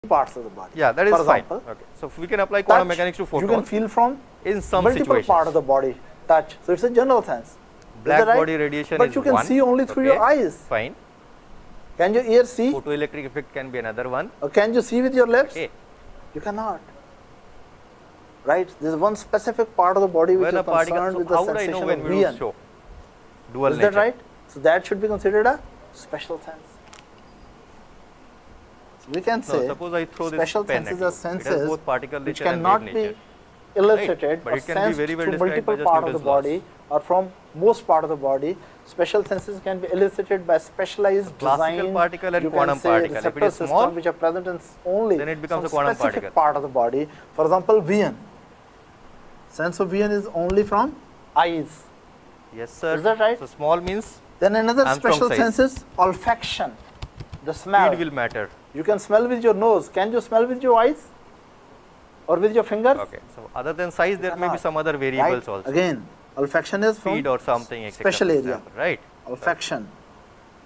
parts of the body. Yeah, that is For fine. example, Okay. So we can apply quantum touch, mechanics to you can photons feel from in some multiple situations. part of the body. Touch. So it's a general sense. Black Is that right? body radiation but is you can one. see only through your eyes. Fine. Can your ear see? Photoelectric effect can be another one. Or can you see with your lips? Okay. You cannot. Right? There is one specific part of the body which When is a particle, concerned so with the how would I sensation know when of we will vision. show dual Is nature? that right? So that should be considered a special sense. So we can No, say suppose I throw this special pen senses at are you. It has senses both particle which nature and cannot wave be nature. elicited But or it can be sensed very well through described by multiple just part of the Newton's laws. body or from most part of the body. Special senses can be elicited by specialized Classical design. particle and you quantum can say particle. If it receptor is system small, which are present in only then it becomes some a quantum specific particle. part of the body. For example, vision. Sense of vision is only from eyes. Yes, sir. Is that right? So small means Then another Armstrong special size. sense is olfaction, the smell. speed will matter. You can smell with your nose. Can you smell with your eyes or with your fingers? Okay. So other than size, there may be cannot. some other variables Right? also. Again, olfaction is from Speed or something, etc. special for area. example, right? olfaction.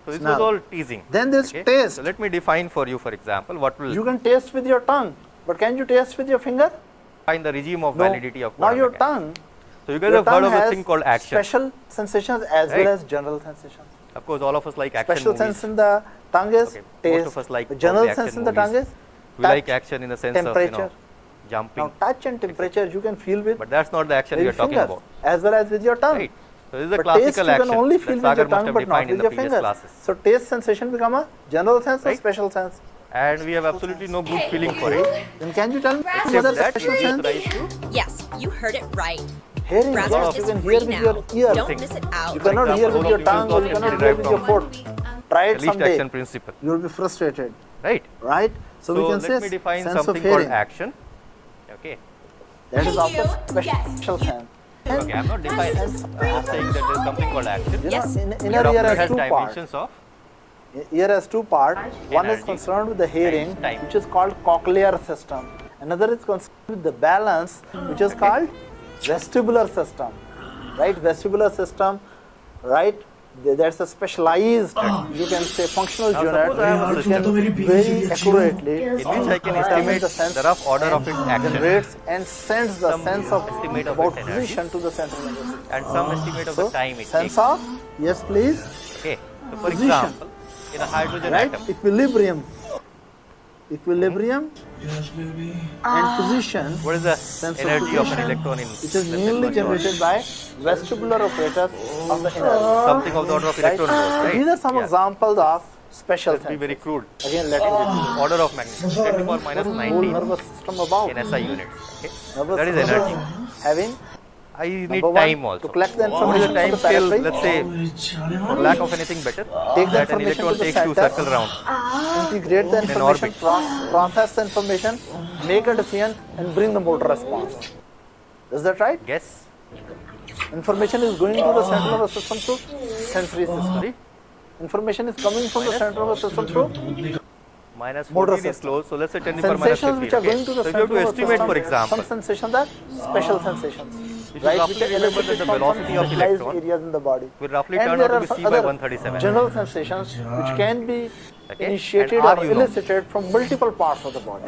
So this Smell. was all teasing. Then there's Okay. taste. So let me define for you, for example, what will You can taste with your tongue, but can you taste with your finger? define the regime of No. validity of Now quantum your mechanics. tongue, So you guys your have heard tongue of a has thing called action. special sensations as Right. well as general sensations. Of course, all of us like action Special movies. sense in the tongue is Okay, taste. most of us like the general probably sense action in the tongue movies. is We touch, like action in the sense temperature. of jumping, Now touch and temperature you can feel with but that's not the action we your are talking fingers about. as well as with your tongue. Right. So this is a But classical taste you action can only that feel with Sagar your must tongue have but not defined in with the your previous fingers. classes. So taste sensation become a general sense or Right. special sense. And we have absolutely no good feeling for it. Then can you tell me Except whether that special it gives sense? rise to Yes, you heard it right. Hearing, Brazzers yes, you is can free hear with now. your ear. Don't miss it out. You cannot hear example, with your all of tongue or these you laws cannot can be hear with your derived foot. Try the it least someday. action principle. You will be frustrated, Right. right? So, we can let say me define sense of something called hearing. action. Okay. That is Thank also you. special sense. Okay, I'm not defining. I'm saying that there is something called action. You Yes. know, Your inner ear doctor has has two parts. dimensions of Ear has two parts. One is Energy concerned with the hearing, and time. which is called cochlear system. Another is concerned with the balance, which is called vestibular system. Right? Vestibular system, right? That's a specialized, you can say, functional Now, unit suppose I have a which system can very accurately in which I can determine estimate the sense the rough order of its and action generates and sends the Some sense of estimate of about its energy. position to the central nervous system. and some estimate of So, the time it sense takes. of, yes please, Okay. So for position. example, in a hydrogen right? atom, Equilibrium. Equilibrium and position, what is the sense of energy of an position, electron in which is let's say mainly electron? generated by vestibular operators of the inner. Something of the order of Right? electron volts, So right? these are some Yeah. examples of special Let's be senses. very crude. Again, let me repeat. Order of magnitude 10 to the power minus Whole 19 nervous system about in SI units. Okay. nervous That is system energy. having I need number one, time to also. collect the What is information the from time the scale? periphery, Let's say, for lack of anything better, take the that an information electron to the takes to center, circle round. integrate the in an information, orbit. process the information, make a decision, and bring the motor response. Is that right? Guess. Information is going to the central nervous system through sensory system. Sorry. Information is coming from the central nervous system through Minus Motor 14 is system. close, so let's say 10 to the power minus sensations 15. which are Okay. going to the So if you have central to nervous estimate, system. for example, Some sensations are special sensations. you should Right, roughly which are remember that elicited the from some velocity of specialized electron areas in the body. will roughly And turn there out are to be some C by other 137. general sensations which can be Okay. initiated And R or you know. elicited from multiple parts of the body.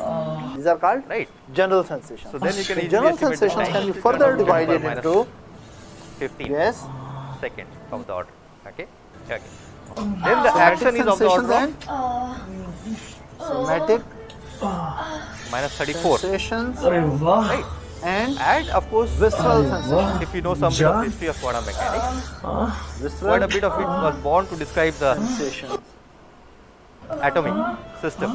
These are called Right. general sensations. So then you can The easily general estimate the sensations time. can be It will further turn out to be 10 to the divided power into 15 yes, seconds of the order. Okay. Okay. Then the action is of the order of somatic minus 34. sensations Right. and And of course, visceral sensations. if you know some bit of history of quantum mechanics, quite a Visceral bit of it was born to describe the sensations. atomic system.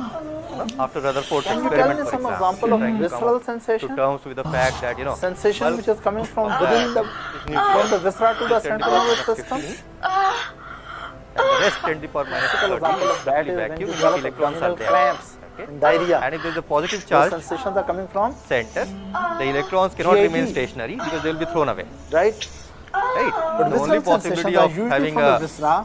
After Rutherford's Can you tell experiment, me for some example, example of trying to come visceral up sensation? to terms with the fact that Sensation bulk which is coming from within the from the viscera to the 10 to the central power nervous minus system. 15, and the rest 10 to the power minus Typical 30 example of that is is when vacuum you in which develop electrons are abdominal there. cramps Okay. and diarrhea. And if there is a positive Those charge sensations are coming from center, the electrons cannot GID. remain stationary because they will be thrown away. right. Right. But The only visceral sensations possibility are of usually having from the a viscera,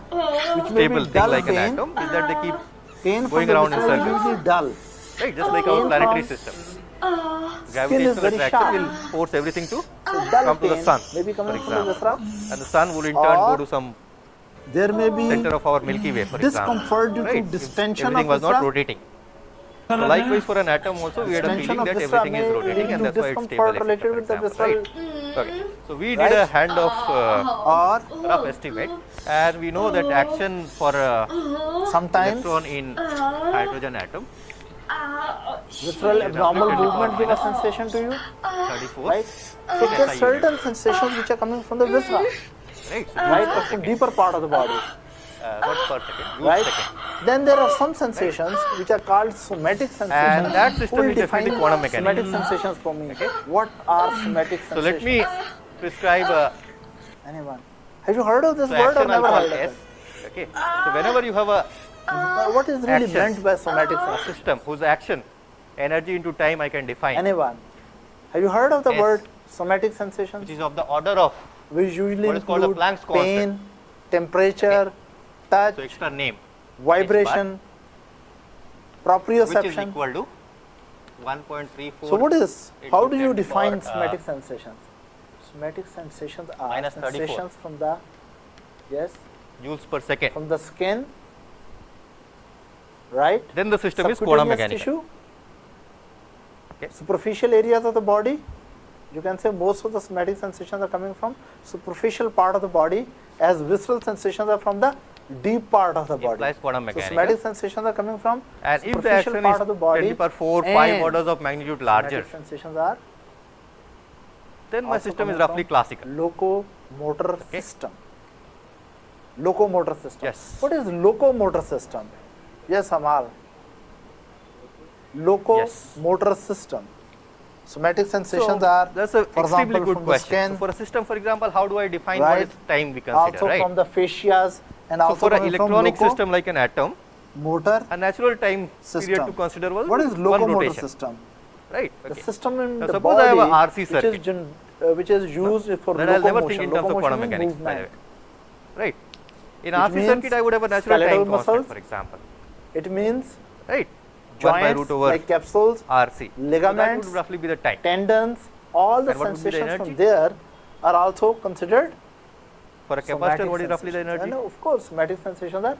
which may stable be thing dull like an pain. atom is that they keep Pain from going the around in viscera is circles. usually dull. right, just like Pain our planetary from system. Skin is Gravitational very attraction sharp. will force everything to So dull come to the pain sun, may be for coming from the example. viscera. And the sun will in turn Or go to some There may be center of our Milky Way, for example. discomfort due to Right? If distension everything of was not viscera. rotating. So likewise for an atom also we had a Extension feeling of that viscera everything is may rotating lead and to that's why it's discomfort stable, related etc., with the for visceral example, right? Okay. So we did Right. a handoff or rough estimate, and we know that action for sometimes electron in hydrogen atom visceral abnormal movement give a sensation to you, 34, right? So there are SI certain unit, sensations which are coming from the viscera, right? So right, joules or per from second, deeper part of the body, not per second, joules right? second. Then there are some sensations which are called somatic sensations. And that system Who will is definitely define quantum mechanics. somatic sensations for me. What are somatic So sensations? let me prescribe Anyone? Have you heard of this so word or action I'll never call heard of S. it? Okay. So whenever you have a What is really Action. meant by somatic sensation? system whose action energy into time I can define, Anyone? Have you heard of the Yes. word somatic which sensations? is of the order of, Which usually what is called a include Planck's pain, temperature, touch, so extra name, vibration, which is proprioception. equal to 1.34. So what is, how into do you 10 to define power, somatic sensations? Somatic sensations are minus 34. sensations from the, yes, joules per second. from the skin, right? Then the system is quantum Subcutaneous mechanical. tissue, Okay. superficial areas of the body. You can say most of the somatic sensations are coming from superficial part of the body, as visceral sensations are from the deep part of the body. Implies quantum So mechanical. somatic sensations are coming from And if the superficial action part is of the body 10 to the power 4, 5 and orders of magnitude larger, somatic sensations are then my also system is coming roughly from classical. locomotor system. Locomotor system. Yes. What is locomotor system? Yes, Amal. Locomotor system. Somatic sensations are, That's a for extremely example, good from the question. skin, So for a system, for example, how do I define what right, is time we consider, also right? from the fascias, and So also for an coming from electronic system like an atom, motor a natural time period system. to consider was What is one locomotor rotation, system? right? The Okay. system in Now the suppose I have body a RC which circuit. is which is used for Then I'll never think locomotion. in terms of quantum Locomotion mechanics, means by the way, movement. right? In It RC means circuit, I would have a natural skeletal time constant, muscles, for example, It means right? 1 by joints root over like capsules, RC. So that ligaments, would roughly be the time. tendons, all the And what would be the sensations energy? from there are also considered For a somatic capacitor, what is roughly the sensations. energy? And of course, somatic sensations are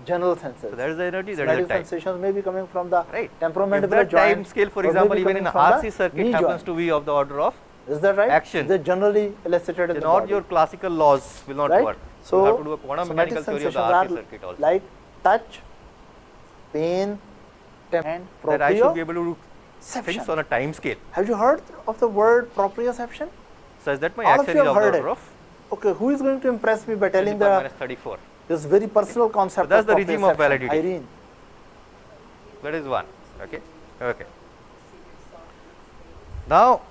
general senses. So that is the energy, that is Somatic the time. sensations may be coming from the Right. temporomandibular If that time joint, scale, for or may example, be even in coming a from the RC circuit knee happens joint. to be of the order of, Is that right? action. Is that generally illustrated in then the all body? your classical laws will not Right? work. So, you have to do a quantum somatic mechanical theory of the sensations RC are circuit also. like touch, pain, and That I should be proprioception. able to do things on a time scale, Have you heard of the word proprioception? such that my All of action you is have of the heard order it. of Okay, who is going to impress me by 10 telling to the power the minus 34. this very personal concept that's of the regime of proprioception? validity. Irene. That is one. Okay. Okay. Now,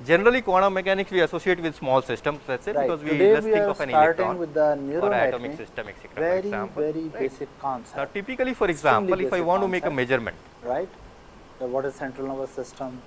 generally quantum mechanics we associate with small systems, that's it, Right. because we Today just we think are of an starting electron with the or atomic neurometry, system, etc. for very, example. very right? basic Now, concept, typically, for Extremely example, if I basic want to make a concept. measurement, right? The, what is central nervous system?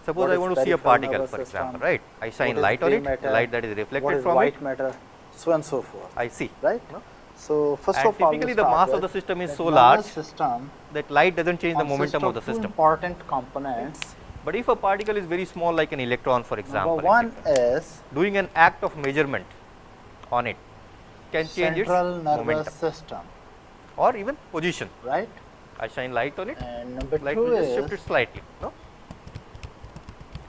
suppose What I is want to see a peripheral particle, nervous for system? example, right? I shine What is light on gray it, the matter? light that is What reflected is from white it, matter? So and so forth, I see. right? No? So first And of all, typically we the start mass of with the system is that so nervous large system that light doesn't change the momentum of the consists two system. important components. But if a particle is very small, like an electron, for example, Number one etc., is doing an act of measurement on it can change central its nervous momentum system, or even position. right? I shine light on it, And number light two will just shift is it slightly. No?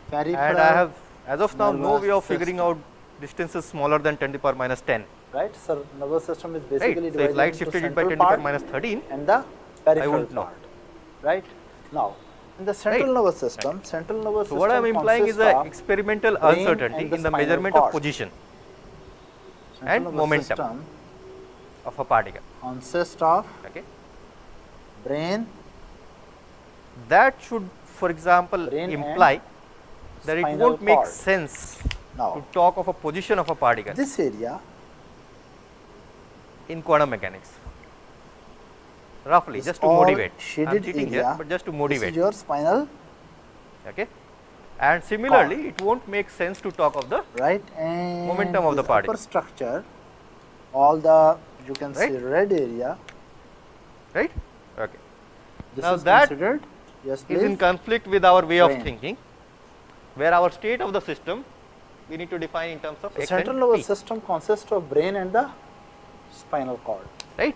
peripheral, And I have, as of now, no nervous way of figuring system. out distances smaller than 10 to the power minus 10. right? So nervous system is Right? basically So divided if light into shifted it by central 10 to the power part minus 13, and the peripheral wouldn't know. part, right? Now, in the central Right. nervous system, central nervous so system what I am implying is consists the of experimental brain uncertainty and the in the spinal measurement cord. of position central and nervous momentum. system of a particle. consists of Okay? brain, That should, for example, Brain and imply that it spinal won't make cord. sense to now talk of a position of a particle this area, in quantum mechanics. Roughly, this just to all motivate. I am shaded cheating area, here, but just to this motivate. is your spinal, Okay? And similarly, it won't make sense to talk of the right? And Momentum of the this particle. upper structure, all the, you can see Right? red area, right. Okay. this Now is that considered, yes Is in please, conflict with our way Brain. of thinking, where our state of the system we need to define in terms of the x central and nervous t. system consists of brain and the spinal cord, Right.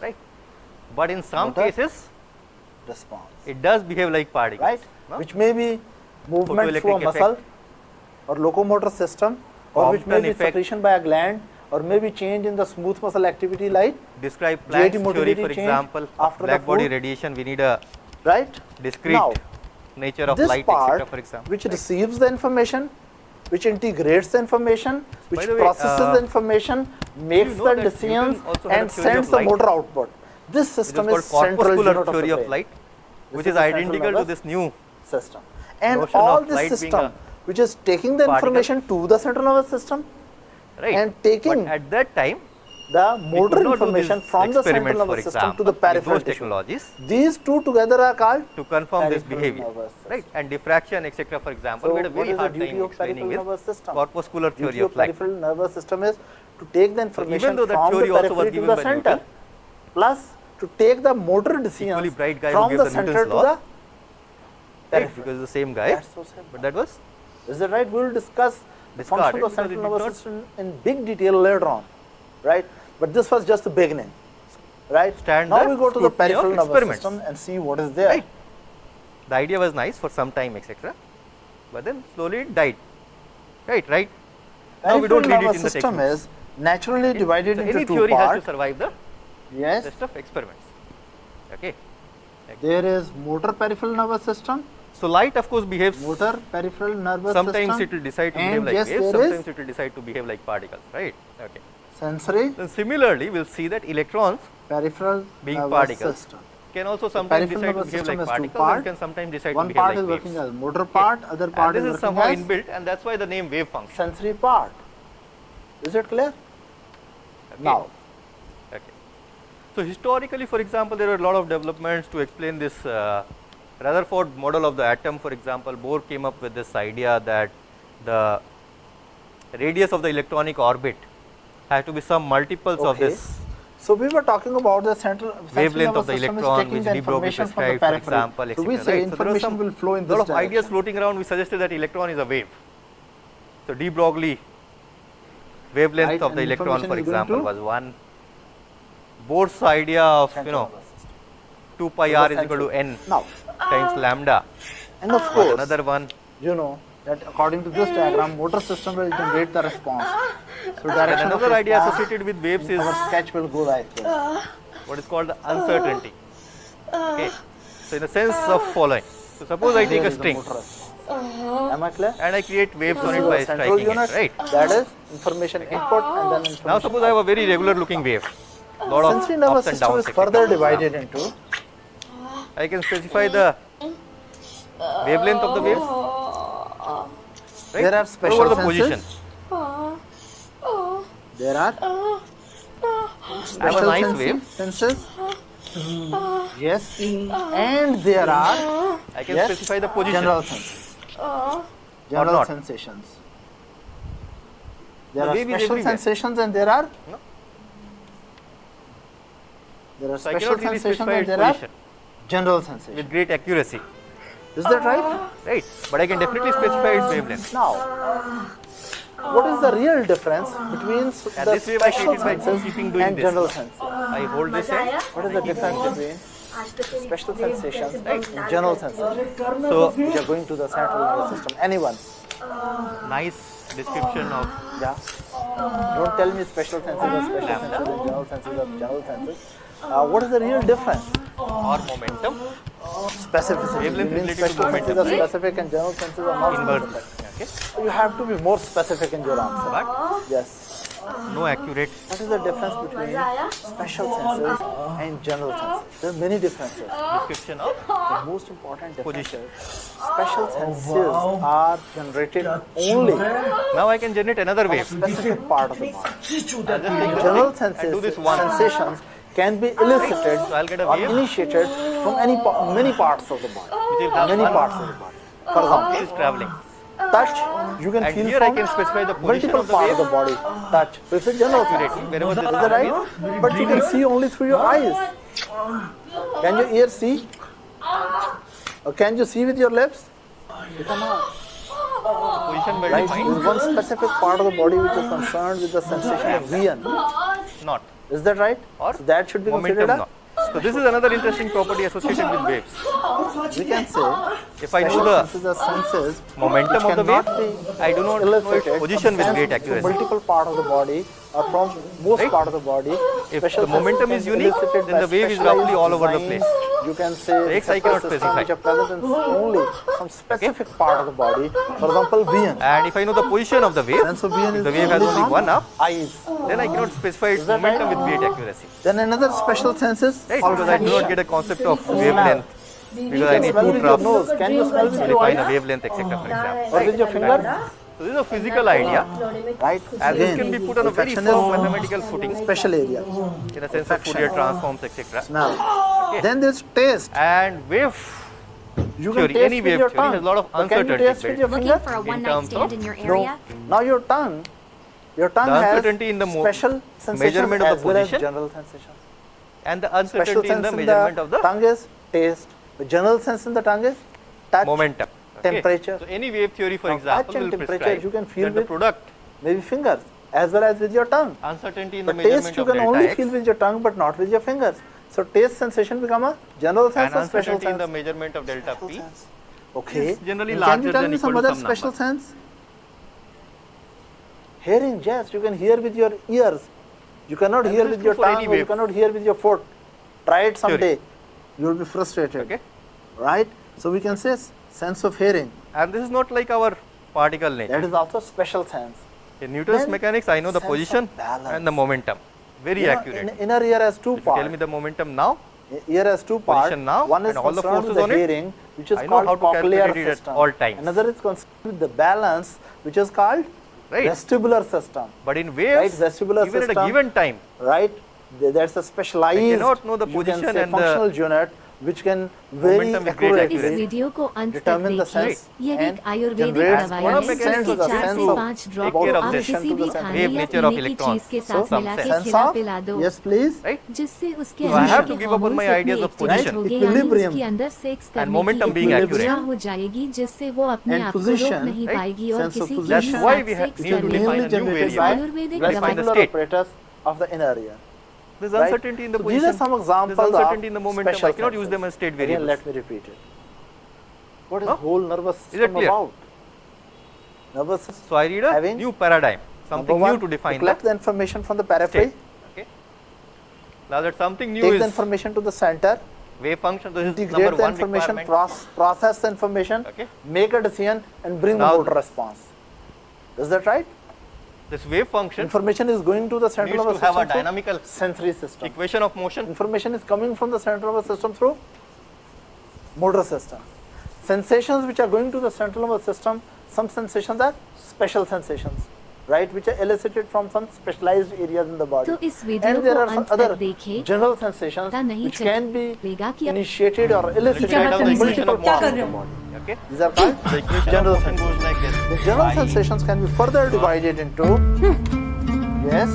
right? But in some Motor cases, response, it does behave like particles. right? No? Which may be movement through a Photoelectric muscle effect. or locomotor system, or which may Compton be effect. secretion by a gland, or maybe change in the smooth muscle activity like, Describe GIT Planck's theory, motility for change example, of after the black body food. radiation. We need a right? discrete Now, nature of this light, part etc. For example. which receives the information, which integrates the information, which the way, processes the information, makes know the that decisions Newton also had a and theory of sends the light? motor output. This Which is system called is central corpuscular unit theory the of brain light, This which is is the central identical to nervous this new system. And notion all of this light being system a which is taking the particle. information to the central nervous system right. and taking but at that time, the we could motor not do information these from the central experiments, for nervous system example, to the with peripheral those tissue. technologies These two together are called to confirm this peripheral behavior, nervous system. right? And diffraction, etc. For example, So we had a what very is the hard duty time of explaining peripheral with nervous system? corpuscular theory Duty of light. peripheral nervous system is to take the information though that from the theory also was periphery to given the by center, Newton, plus to take the motor equally decisions bright guy who from gave the the center Newton's to law, the right? periphery. Because it's the same guy, That's so simple. but that was Is that right? We will discuss the function of the Discarded because central it did nervous not- system in big detail later on, right? But this was just the beginning, right? Stand Now the we go to the scrutiny of peripheral nervous experiments. system and see what is there. right. The idea was nice for some time, etc. But then slowly it died, right? Right. Now we Peripheral don't read it nervous in the system textbooks. is naturally divided So into any two theory has to parts. survive the Yes, test of experiments. Okay. there is motor peripheral nervous system, So light, of course, behaves. motor peripheral nervous Sometimes system. it will decide to behave and like yes, waves. there is Sometimes it will decide to behave like particles. Right. Okay. sensory Then similarly, we'll see that electrons peripheral Being nervous particles. system. can also sometimes peripheral decide to nervous behave system like has two particles and parts. can sometimes decide One to behave part like is waves. working as motor part, other part And is this is working somehow as inbuilt, and that's why the name wave function. sensory part. Is it clear? Okay. Now, Okay. So historically, for example, there were a lot of developments to explain this Rutherford model of the atom. For example, Bohr came up with this idea that the radius of the electronic orbit has to be some multiples of Okay. this so we were talking about the central wavelength nervous of the system is electron, taking which the de Broglie information from the prescribed, for periphery. example, So etc. we say right? So there was information will flow in lot this of ideas direction. floating around. We suggested that electron is a wave. So de Broglie wavelength Right, of the and electron, information for is going example, to was one. Bohr's idea of Central nervous system. 2 pi So r the is equal to central- n Now, times lambda. and of Was course, another one. you know that according to this diagram, motor system will generate the response. So And direction of another idea response, associated with waves is our sketch will go like this. what is called the uncertainty. Okay. So in the sense of following. So suppose I take Here a is the string motor response. Am I clear? and I create waves on This it is by the central striking unit. it, right? That is information input and then information. Now suppose I have a very regular looking wave. Lot of sensory nervous ups and system downs. is etc. further divided into I can specify the wavelength of the wave. Right? There are special Over the senses. position. there are I have a special nice wave. senses. Yes, and there are I can yes, specify the position. general senses, general not. sensations. There The are wave is special everywhere. sensations and there are No? there are So I special cannot really sensations specify and its there are position general sensations. with great accuracy. Is that right? Right? But I can definitely specify its wavelength. Now, what is the real difference between And the this wave I special created by senses keeping doing and this. general senses? I hold this end. What is the difference between special sensations and general sensations? So Which are going to the central nervous system. Anyone? nice description of Yeah. Don't tell me special senses are special senses and general senses are general senses. What is the real difference? or momentum Specificity. You Wavelength mean related to special senses are momentum. specific and general senses are not inverse. specific. Okay? You have to be more specific in your answer. But Yes. no accurate. What is the difference between special senses and general senses? There are many differences. Description of The most important difference Position. is special senses are generated only now I can generate another on a wave. specific part of the body. I'll just take the General stick and do this senses, one. sensations can be elicited So I'll get a or wave. initiated from many parts of the body. Which will have Many one parts of the body. For example, It is traveling. touch, you can And feel here I from can specify the position multiple of the parts of wave. the body. Touch. So it's a general Accurately, sensation. wherever there Is is that a right? But you can see only through your eyes. Can your ear see? Or can you see with your lips? You cannot. position well Right? defined. There is one specific part of the body which is concerned with the sensation of vision. Not. Is that right? Or So that should be momentum considered a not. So this is another interesting property associated with waves. We can say If I know special the senses are senses momentum which of the cannot wave, be I do not know its elicited position with from great sense to accuracy. multiple part of the body or from most Right? part of the body. If Special the momentum senses is can be unique, elicited then by the wave is specialized roughly all over the designs. place. You can say X I cannot systems specify. which are present in only some specific part of the body. For example, vision. And if I know the position of the wave, Sense of vision if is the wave has only from one up, eyes. then I cannot specify its that momentum right? with great accuracy. Then another special sense is Right? Because I do not get a concept of wavelength. Because I need smell two with your drops nose. Can you smell to with your define a eye wavelength, etc. For example. or with your finger? So this is a physical idea, Right. and this Again, can be put on a very olfaction firm is mathematical footing special area. in a sense of Fourier transforms, etc. Smell. Then there's taste. And wave You theory, can taste any with wave your theory tongue. has a lot of But can you uncertainty taste with built. your Looking finger? for a one night terms stand of- in your No. area? Now your tongue The uncertainty in the special sensations measurement of the as well as position general sensations. and the Special uncertainty in sense the measurement of the tongue is taste. The general sense in the tongue is touch, momentum. Okay? temperature. So any wave theory, for Now, example, touch and will temperature prescribe you can feel that the with product maybe fingers as well as with your tongue. uncertainty in the But taste measurement you of can delta only x feel with your tongue but not with your fingers. So taste sensation become a general sense and or special uncertainty in the sense? measurement of delta Special p. sense. Okay. is generally And larger can you tell than me equal some to other some special number. sense? Hearing, yes, you can hear with your ears. You cannot And hear this is with your true for any tongue or you wave. cannot hear with your foot. Try it Theory. someday. You will be frustrated. Okay? Right? So we can say sense of hearing. And this is not like our particle nature. That is also special sense. In Newton's Then mechanics, I know the sense of position balance. and the momentum very You know, accurate. inner ear has two If you tell me parts. the momentum now, Ear has two parts. position now One is and all the concerned with forces the on it, hearing, which is I know called how to cochlear calculate it at system. all times. Another is concerned with the balance, which is called right? vestibular system. But in Right, waves, vestibular even at a system. given time, Right? There's a specialized cannot know the you can position say and the functional unit which can very momentum with great accurately इस accuracy. Video को अंत तक determine the देखिए sense यह and एक Ayurvedic generates दवाई one है of mechanisms जिसके of the 4 sense से of 5 take drop care of आप this किसी भी खाने wave या nature of पीने की electrons. चीज के So, साथ some मिला के sense खिला of पिला दो yes please right? जिससे उसके So I अंदर have के to give up on my hormones ideas of इतने position. एक्टिवेट हो गए यानी Equilibrium. उसके अंदर सेक्स करने momentum की being एक accurate. ऊर्जा हो जाएगी जिससे वो अपने And आप को रोक position, नहीं right? पाएगी और Sense of किसी के position. That's why साथ we have sex need to करने define mainly a new generated variable. by Ayurvedic Define the vestibular state. apparatus of the inner ear. There's Right? uncertainty in the So position. these are some examples There's of uncertainty in the momentum. special I cannot use senses. them as state Again, variables. let me repeat it. What is Huh? whole nervous it system clear? about? Nervous system. So I read a Having new paradigm, something Number new one, to define collect the the information from the periphery, state. Okay. Now that something new take the is information to the center, wave function. This is integrate number the one information, requirement. process the information, Okay. make a decision, and bring Now- the motor response. Is that right? This wave function Information is going to the central needs to nervous have a system through dynamical sensory system. equation of motion. Information is coming from the central nervous system through motor system. Sensations which are going to the central nervous system, some sensations are special sensations, right, which are elicited from some specialized areas in the body. तो इस video And there को are some अंत other तक देखें general sensations पता नहीं which can be चलेगा कि initiated or elicited Write down the from equation multiple of parts of motion. the body. Okay. These are called The equation general of motion sensations. goes like this. The general I- sensations can be further divided into yes,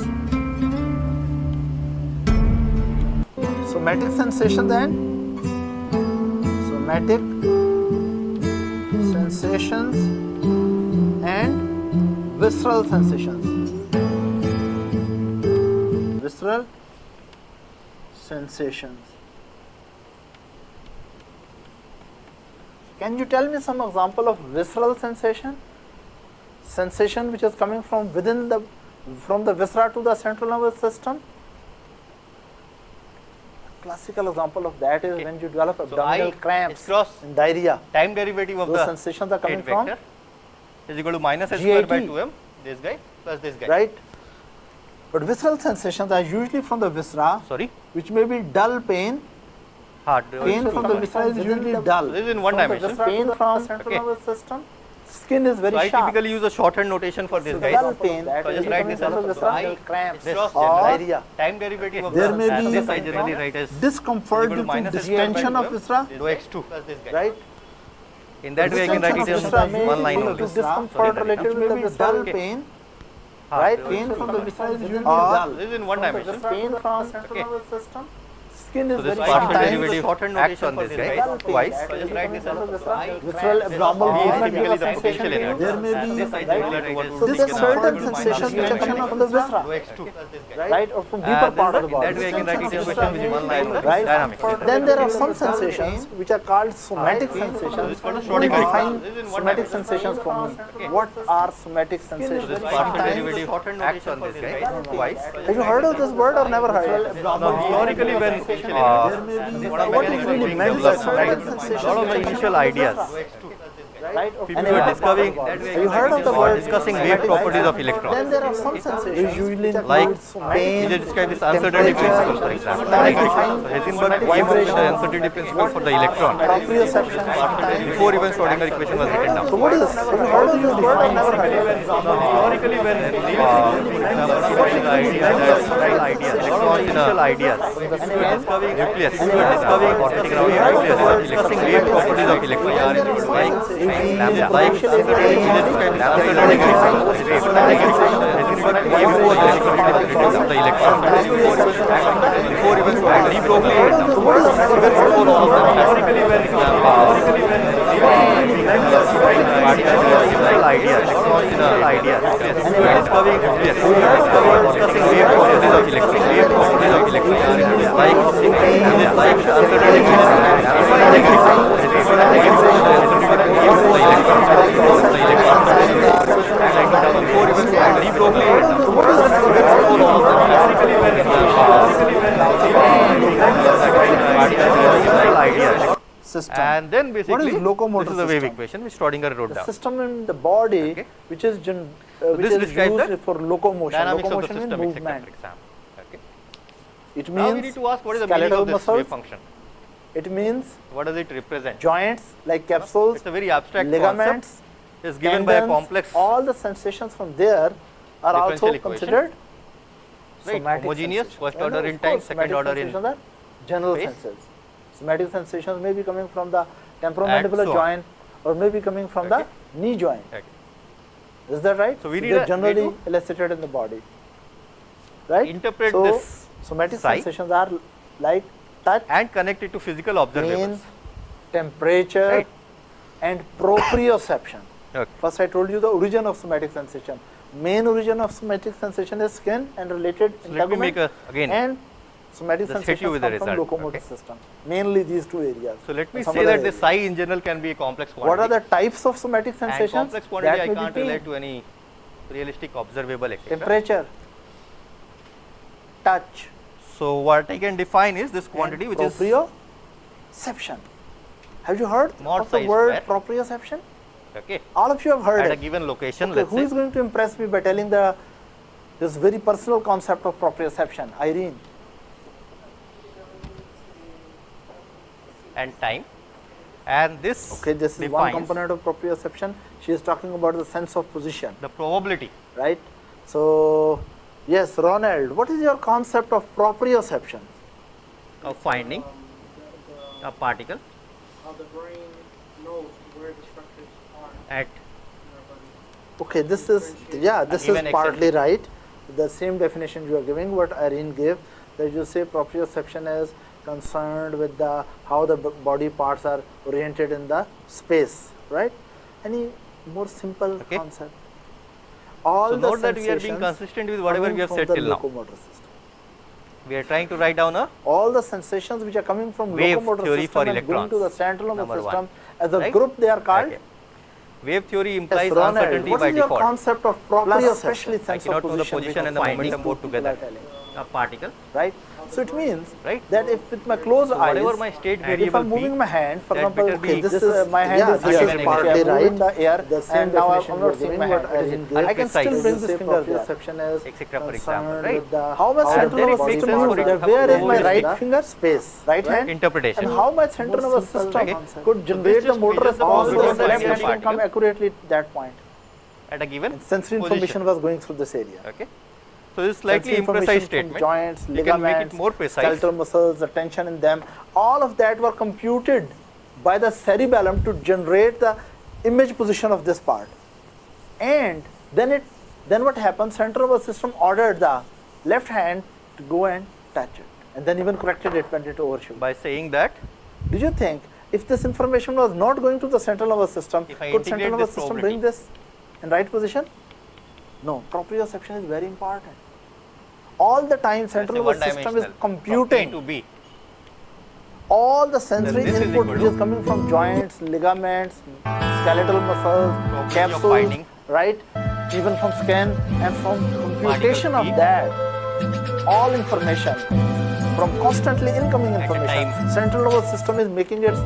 somatic sensation then, somatic sensations and visceral sensations. Visceral sensations. Can you tell me some example of visceral sensation? Sensation which is coming from within the viscera to the central nervous system. Classical example of that is Okay. when you develop So abdominal I cramps is cross and diarrhea. time derivative of Those the sensations are coming head from vector is equal to minus h square by GIT. 2m, this guy plus this guy. right. But visceral sensations are usually from the viscera, Sorry, which may be dull pain. hard. Pain from the viscera is usually dull. This is in one From the dimension. viscera to the central Okay. nervous system. Skin is So very I sharp. typically use a shorthand notation for this So guy. dull pain So I just is write coming this from the as visceral cramps this or general diarrhea. time derivative of There the may and be this I generally write as discomfort equal to due to minus h square by distension of 2m, viscera, dou x2 plus this guy. right? In that way I can write it Distension of as viscera one may line lead only. to Sorry, discomfort sorry. related with the visceral Okay. pain, Hard. right? Pain from the viscera is usually Or dull. this is in one dimension. Pain from central Okay. nervous system. skin is So this very partial sometimes derivative acts on this, right? Twice. visceral abnormal V is movement typically gives the a potential sensation. energy. There may be, Right? so this is certain sensation which are coming from the viscera, right, or from deeper part of the body. That way I can write it in question which is one line, Right. dynamic. Then there are some sensations which are called somatic sensations. Who will define somatic sensations for me? What are somatic So sensations? this partial Sometimes, derivative acts on this, right? Twice. have you heard of this word or never heard it? Now historically when What is really meant by somatic a lot sensation? of the initial ideas, Right? people were discovering, Have you heard of the or word discussing wave properties of Then electrons. there are some sensations usually Like, pain, we just described this uncertainty principle, for example. Like, so Heisenberg came up with the uncertainty principle for the electron proprioception sometimes. before even Schrodinger equation was written down. So what is this? Have you heard of this word or never heard of it? Historically, when the ideas, initial ideas, we were discovering nucleus, we were discovering orbiting around nucleus, discussing wave properties of electrons, like lambda, like uncertainty of the electron. Before even de Broglie, before all of them, historically when ideas, we were discovering nucleus, we were discussing wave properties of electrons, like System. and then basically locomotor this is the wave system? equation which Schrodinger wrote The down. system in the body Okay. which is which this is describes used the for locomotion. Dynamics of the Locomotion means system, etc. movement. For example. Okay. It Now we need means to ask what is the meaning skeletal of this muscles. wave function. It means What does it represent? joints like capsules, It's a very abstract ligaments, concept. It's given by a tendons, complex, all the sensations from there are also differential equation. considered right? somatic Homogeneous, sensations. first And order of in time, course, second somatic order in sensations are general space. senses. Somatic sensations may be coming from the temporomandibular so on. joint or may be coming from Okay. the knee joint. Okay. Is that right? So we need They're a way generally to elicited in the body. Right? interpret so this somatic psi sensations are like touch, and connect it to physical pain, observables. temperature, Right. and proprioception. Okay. First I told you the origin of somatic sensation. Main origin of somatic sensation is skin and related So let me make integument, again. and somatic Just hit you sensations with the come from result, locomotor okay. system. Mainly these two areas. So let me Some say other that the areas. psi in general can be a complex quantity. What are the types of somatic and sensations? complex quantity I That may can't be pain, relate to any realistic observable etc. temperature, touch, So what I can define is this quantity and which is proprioception. Have you heard Mod of the psi word square. proprioception? okay All of you have heard at a it. given location. Okay, Let's who is say going to impress me by telling this very personal concept of proprioception? Irene. and time, and this Okay, this is one defines component of proprioception. She is talking about the sense of position, the probability. right? So, yes, Ronald, what is your concept of proprioception? Of finding a particle How the brain knows where the structures are at in our body. Okay, this is, yeah, this is given partly extension. right. The same definition you are giving, what Irene gave, that you say proprioception is concerned with the how the body parts are oriented in the space, right? Any more simple Okay. concept? All so the note that we are being sensations consistent with whatever coming we have from said the till now. locomotor system. We are trying to write down a All the sensations which are coming from Wave locomotor theory system for and going to the electrons, central number nervous one. system as a Right? group they are called. Okay. Wave theory Yes, implies Ronald, uncertainty what by is your default. concept of proprioception? Especially I sense cannot of know the position, position and the because momentum both people are together. telling. A particle, Right? So it means right? that if with my closed So eyes, whatever my state if variable I'm moving be, my hand, for that example, better okay, be- this is my hand is yeah, here, this is partly partly right in the air, The same and now definition I'm you are not seeing giving, my what hand. I didn't I give. can still Precise. bring this Say finger there. proprioception is etc. for concerned example, right? with the how much And central then it nervous makes system sense for moves. example, Where is my more right the finger? Space. Right hand. Interpretation. And how my central Most nervous simple system concept. could generate the just motor measures the response so probability that of left finding a hand can come particle. accurately at that point. At a given And sensory position. information was going through this area. Okay. So this is slightly Sensory information imprecise from statement. joints, You can make ligaments, it more precise. skeletal muscles, the tension in them, all of that were computed by the cerebellum to generate the image position of this part. And then what happens? Central nervous system ordered the left hand to go and touch it. and then even corrected it when it overshoot. By saying that, Did you think if this information was not going to the central nervous system, If I could central integrate nervous this system probability- bring this in right position? No, proprioception is very important. All the time let's central say nervous system is one-dimensional, computing from A to B. all the sensory Then this is input equal which to is coming from joints, ligaments, skeletal muscles, Probability of capsules, finding. right? Even from skin, and from computation of P. that, all information from constantly incoming At a information, time. central nervous system is making its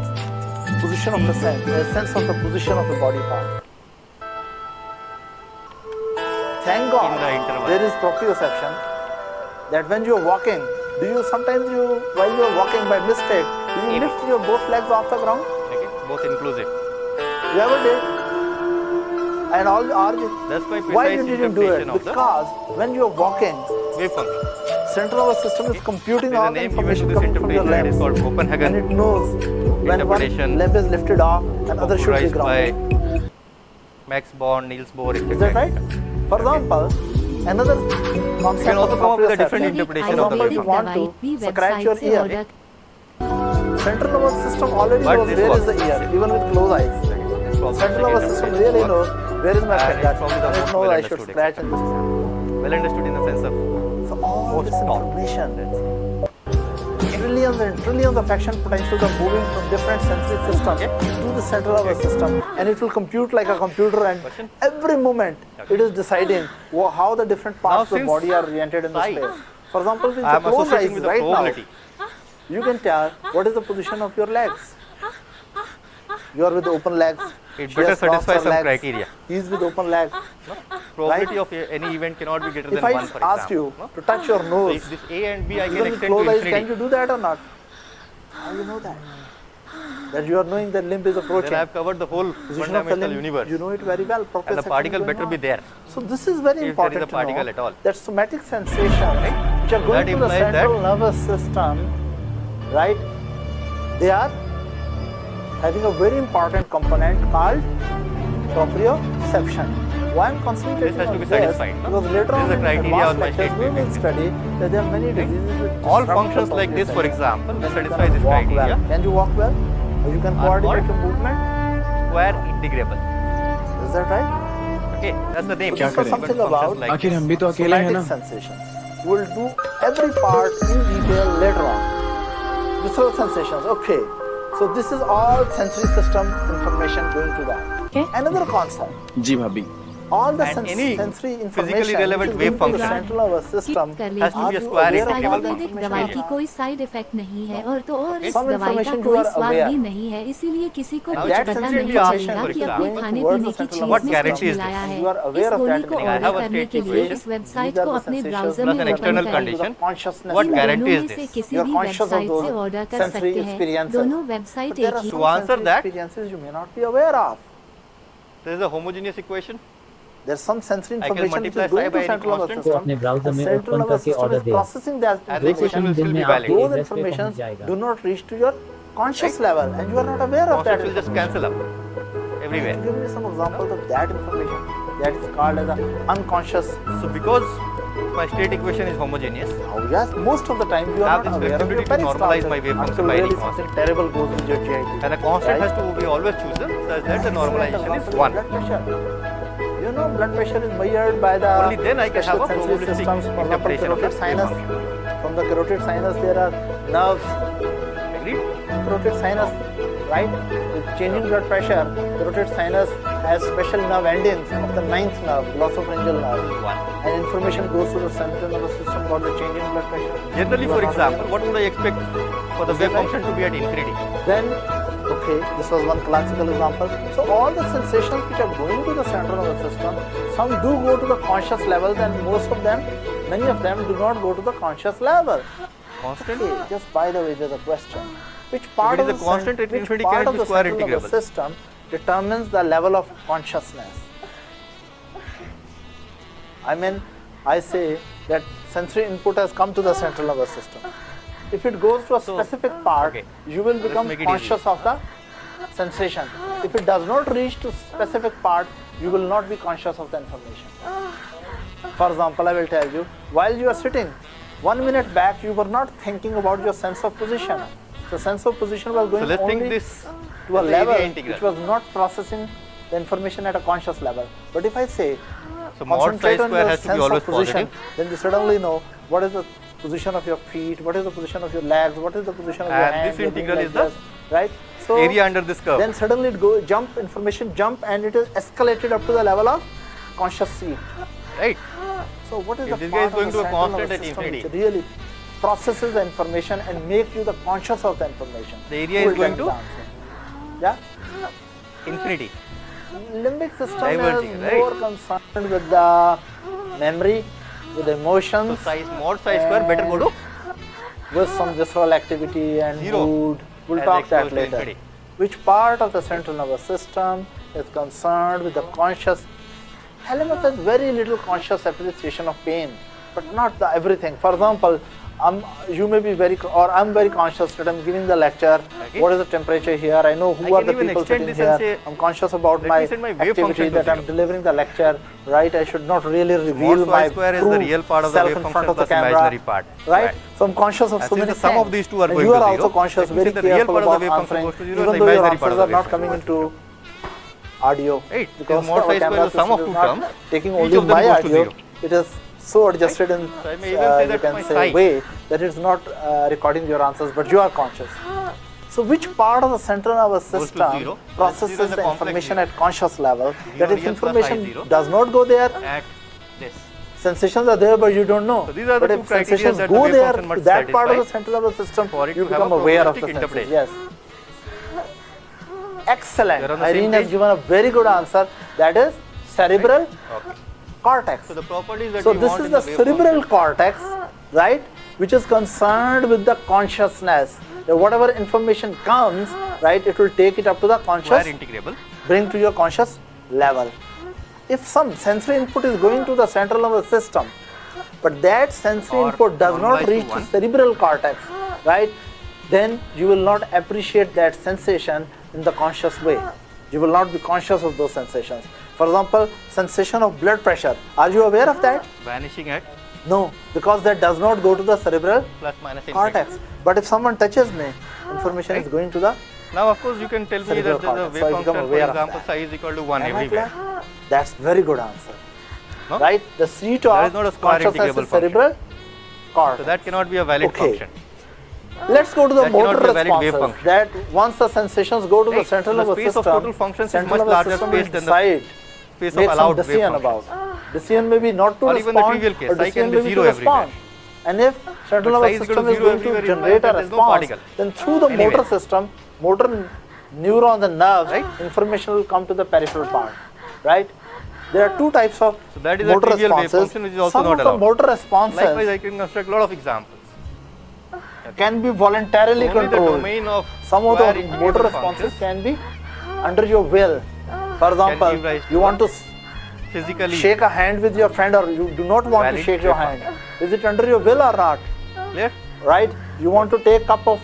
position of the sense of the position of the body part. Thank God In the interval. there is proprioception that when you are walking, sometimes while you are walking by mistake, do you Yeah. lift your both legs off the ground? Okay, both inclusive. You ever did? And all are you? That's why Why precise you didn't do it? interpretation of the Because when you are walking, wave function. central nervous system is computing There's a all the name given to information this coming from your interpretation. It is limbs, called and Copenhagen it knows when one interpretation limb is lifted off and other should be popularized grounded. by Max Born, Niels Bohr, etc. Is that right? For example, another concept can also of come up with a different proprioception. interpretation For of the example, you wave want दवाई भी to scratch your website से ear. Order Central nervous system already But knows this where was- is the ear, even with closed eyes. It's probably Central the nervous system interpretation really work. knows where is my And finger, it's probably the and it most knows well I should understood scratch in this. Well understood in the sense of So all most this top. information, trillions and trillions of action potentials are moving from different sensory systems to the central nervous system, and it will compute like a computer, and Question? every moment it is deciding how the different parts Now, of the since body are oriented in the psi, space. For example, with I am the closed associating eyes with the right now, probability. you can tell what is the position of your legs. You are with open legs. It she better has crossed satisfy her some legs. criteria. He is with open legs. Probability of any event cannot be greater If than I 1, for ask example. you to touch your So nose, if this A and B I can even with extend to closed eyes, can infinity, you do that or not? How you know that? That you are knowing that limb is approaching. then I have covered the whole Position of the one-dimensional limb, universe. you know it very well. And the Proprioception particle is going better be on. there. So this is very If there is important a particle to at know all. that somatic sensations which are going That to the implies central that- nervous system, right? They are having a very important component called proprioception. Why I'm concentrating This has to on be this satisfied, no? because later This is on the in criteria advanced on my lectures we will statement. study that there are many diseases which All disrupt the functions like this, for proprioception. example, will Then you satisfy cannot this walk criteria. well. Can you walk well? Or you can Are coordinate called- your movement? Square integrable. Is that right? Okay, that's the name. This was Even something functions about like आखिर this. हम भी तो अकेले हैं ना somatic sensations. We'll do every part in detail later on. Visceral sensations, okay. So this is all sensory system information going to that. Okay. Another concept, जी भाभी all the And any sensory physically information relevant which is wave going to the function central nervous system कर has to लेगी be a you square aware of all integrable the Ayurvedic information दवाई you की have? कोई side effect नहीं है और तो और इस Some दवाई का information you कोई are स्वाद aware. भी नहीं है, इसीलिए किसी को And कुछ that पता sensory नहीं information, चलेगा for कि example, अपने खाने towards पीने the की central चीज What में guarantee कुछ is मिलाया this? है। You are aware इस of गोली that को information. I order have a करने state के लिए equation. इस वेबसाइट These are को the अपने sensations ब्राउजर plus में an ओपन external करें। condition. Consciousness What level. guarantee दोनों is में से this? किसी You are भी conscious of वेबसाइट से those ऑर्डर कर sensory सकते हैं। experiences. दोनों But वेबसाइट there एक are he some To answer sensory that- experiences you may not be aware of. There is a homogeneous equation. There's some sensory I can information which multiply is going psi by to any central nervous constant. system. तो अपने browser में The central open nervous करके system order is they. processing that And the equation will still be valid. Those address पे पहुंच information जाएगा। do not reach to your conscious level, and you are not aware of that. Concepts will just cancel up everywhere. Give me some examples of that information. That is called as a unconscious. So because my state equation is homogeneous, Oh yes, most of the time you are Have not this aware of your flexibility to normalize peristalsis my wave function until by any really constant. something terrible goes with your GIT. and a constant Right? has to be always chosen such that the normalization is Example 1. Blood pressure. You know, blood pressure is measured by the Only then I can special have a sensory probabilistic systems. For example, interpretation of carotid the wave sinus. function. From the carotid sinus, there are nerves. Agreed? Carotid sinus, right? With changing blood pressure, carotid sinus has special nerve endings of the ninth nerve, glossopharyngeal nerve. 1. And information goes to the central nervous system about the changing blood pressure. Generally, You are for not example, aware. what would I expect for the Is wave that right? function to be at infinity? Then, okay, this was one classical example. So all the sensations which are going to the central nervous system, some do go to the conscious levels, and most of them, many of them do not go to the conscious level. Constant? Okay, just by the way, there's a question. Which part it of is the a constant, cent- at which infinity part cannot of be the square central nervous integrable. system determines the level of consciousness? I mean, I say that sensory input has come to the central nervous system. If it goes to a So, specific part, okay, you will let's become make it conscious easy. of the sensation. If it does not reach to specific part, you will not be conscious of the information. For example, I will tell you, while you are sitting, 1 minute back, you were not thinking about your sense of position. The sense of position was going So let's think only this to a as the level area integral. which was not processing the information at a conscious level. But if I say, So mod psi concentrate on square your has to be sense always of position, positive. then you suddenly know what is the position of your feet, what is the position of your legs, what is the position of your And hands. this you're doing integral like is the this, right? So area under this curve. then suddenly it go jump, information jump, and it is escalated up to the level of conscious seat. Right. So what is If the this guy is part going of to the a central constant nervous at system infinity. which really processes the information and make you the conscious of the information? The area Who is will going tell to me the answer? Yeah. Infinity. Limbic system Diverging, is right? more concerned with the memory, with the So emotions, mod psi square better go to with some visceral activity and Zero mood. We'll as talk that exposed to later. infinity. Which part of the central nervous system is concerned with the conscious? Thalamus has very little conscious appreciation of pain, but not the everything. For example, you may be I'm very conscious that I'm giving the lecture. Okay. What is the temperature here? I know who I are can the even people extend sitting this and here. say, I'm conscious about let my me set my wave activity function to that I'm 0. delivering the lecture. Right? I should not really reveal Mod my psi square is true the real part of the self wave in front function of the plus camera. imaginary part. Right? So I'm conscious of And so since many the sum things. of these two are And going you to are zero, also conscious, that means very that the real careful part of the about wave function answering, goes to zero and even the though your imaginary part answers of are the not wave coming function into audio. Right, Because because mod our psi square camera is the sum system of is two not terms. taking Each only of them my goes to audio. zero. It is so adjusted in So I may even say you that can my say psi. way that it's not recording your answers, but you are conscious. So which part of the central nervous Goes to system zero. processes Zero is a the complex information zero. at conscious level? That if real plus I information zero. does not go there, At this. sensations are there, but you don't know. So these are the but two if criteria sensations that the go wave there, function must to that part of the satisfy central nervous system, for it you to have become a aware of the probabilistic senses. interpretation. Yes. Excellent. You're on the Irene same has page? given a very good answer. That is cerebral Okay. cortex. So the properties that So we this want is in the the wave cerebral function. cortex, right, which is concerned with the consciousness. That whatever information comes, right, it will take it up to the Square conscious, integrable. bring to your conscious level. If some sensory input is going to the central nervous system, but that sensory Or input does not normalized to reach the one. cerebral cortex, right, then you will not appreciate that sensation in the conscious way. You will not be conscious of those sensations. For example, sensation of blood pressure. Are you aware of that? Vanishing at No, because that does not go to the cerebral plus minus infinity. cortex. But if someone touches me, information is Right. going to the Now, of course, you can tell me cerebral that there's a cortex. wave So I become function, for aware of example, that. psi is equal to 1 Am I everywhere. clear? That's very good answer. No? Right? The seat That of is not a square consciousness integrable is cerebral cortex. So that cannot be a valid Okay. function. Let's go to the That cannot motor be a valid wave responses. function. That once the sensations go to the Right. central The nervous space of system, total functions is central much nervous larger system space will than the decide, Space of make some allowed wave decision functions. about. Decision may be not to Or even the respond, trivial case, or psi decision can be may be to zero respond. And if central But psi nervous is equal system to is zero going to everywhere, generate a there is no response, particle. then through the Anyway. motor system, motor neurons and nerves, Right. information will come to the peripheral part. Right? There are two types of So that is a motor trivial wave responses. function which is also Some not of the allowed. motor responses Likewise, I can construct a lot of examples. can be voluntarily Only the controlled. domain of Some of square the integrable motor responses functions can be under your will. For example, give rise to you want to physically shake a hand with your friend, or you do not want to Valid shake your wave hand. Is it under your will or not? clear. Right? You want to take cup of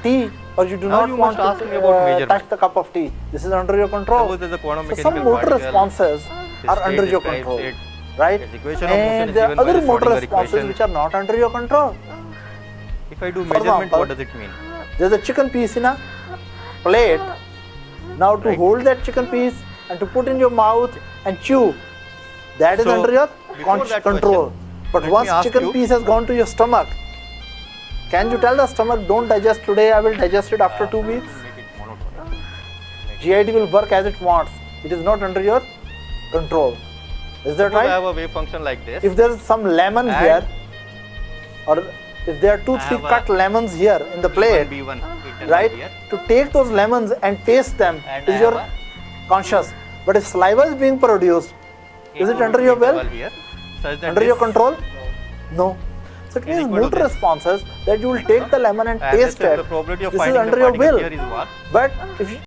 tea, or you do Now not you want must ask to me about measurement. touch the cup of tea. This is under your control. Suppose there's a quantum So some mechanical motor particle, responses are state under your describes control. it, Right? its equation of motion And is there given are by other the motor Schrodinger responses equation. which are not under your control. If I do For measurement, example, what does it mean? There's a chicken piece in a plate. Now to Right. hold that chicken piece and to put in your mouth and chew, that is So, under your before that control. question, But let me once ask chicken you- piece has gone to your stomach, can you tell the stomach, don't digest today, I will digest it after 2 weeks? Make it monotonic. GID will work as it wants. It is not under your control. Is that Suppose I right? have a wave function like this. If there is some lemon And- here, or if there are 2-3 have a cut lemons here in the plate, B1 right, here. to take those lemons and taste them And is I your have conscious. But if saliva is being produced, is it A2 under your will? interval here, such that Under your this- control? No. So it is means equal to motor this. responses that you will take the lemon and and taste this is it. the probability of This is finding under the your particle will. here is 1. But if you,